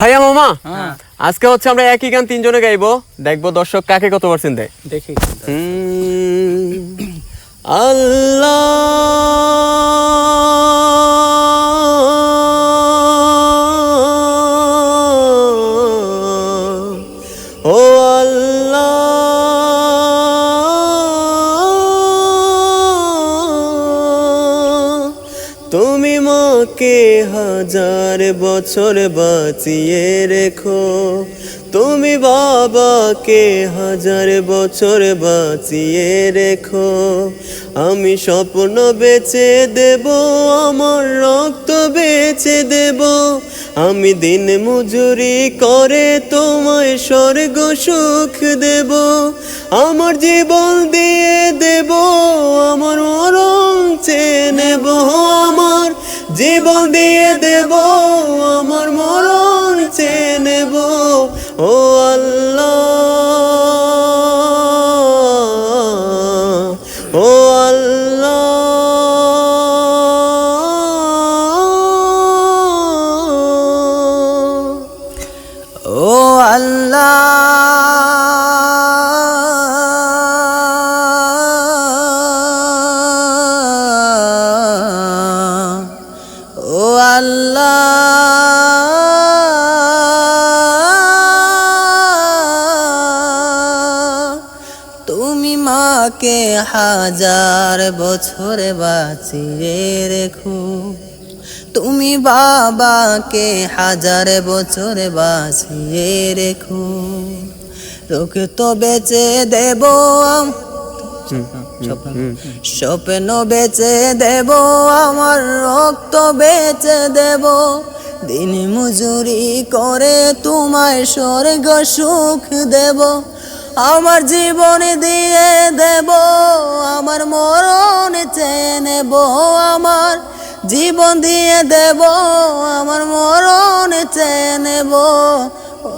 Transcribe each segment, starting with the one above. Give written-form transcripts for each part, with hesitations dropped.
ভাইয়া মামা আজকে হচ্ছে আমরা একই গান তিনজনে গাইবো, দেখবো দর্শক কাকে কত পার্সেন্ট দেয়। দেখি আল্লাহ ও আল্লাহ তুমি মাকে হাজার বছর বাঁচিয়ে রেখো, তুমি বাবাকে হাজার বছর বাঁচিয়ে রেখো। আমি স্বপ্ন বেচে দেব, আমার রক্ত বেচে দেব, আমি দিন মজুরি করে তোমায় স্বর্গ সুখ দেব। আমার জীবন দিয়ে দেব, আমার মরণ চেয়ে নেব, আমার জীবন দিয়ে দেব, আমার মরণ চেয়ে নেব। ও আল্লাহ ও আল্লাহ ও আল্লাহ ও আল্লাহ তুমি মাকে হাজার বছর বাঁচিয়ে রেখো, তুমি বাবাকে হাজার বছর বাঁচিয়ে রেখো। রক্ত বেচে দেব, স্বপ্ন বেচে দেব, আমার রক্ত বেচে দেব, দিন মজুরি করে তোমায় স্বর্গ সুখ দেব। আমার জীবন দিয়ে দেব, আমার মরণ চেয়ে নেব, আমার জীবন দিয়ে দেব, আমার মরণ চেয়ে নেব।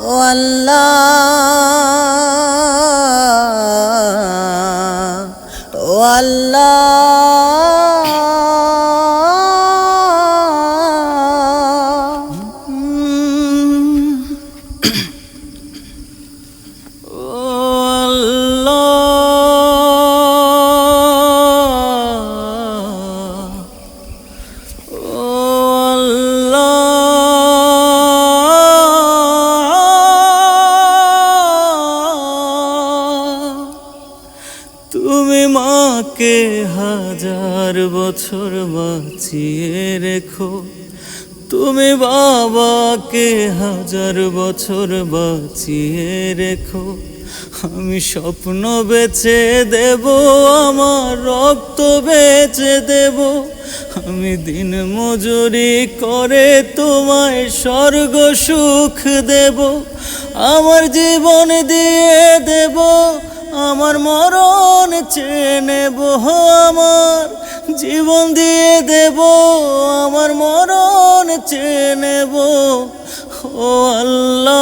ও আল্লাহ ও আল্লাহ তুমি মাকে হাজার বছর বাঁচিয়ে রেখো, তুমি বাবাকে হাজার বছর বাঁচিয়ে রেখো। আমি স্বপ্ন বেচে দেব, আমার রক্ত বেচে দেব, আমি দিন মজুরি করে তোমায় স্বর্গ সুখ দেব। আমার জীবন দিয়ে দেব, আমার মরণ চেয়ে নেব, আমার জীবন দিয়ে দেব, আমার মরণ চেয়ে নেব। ও আল্লাহ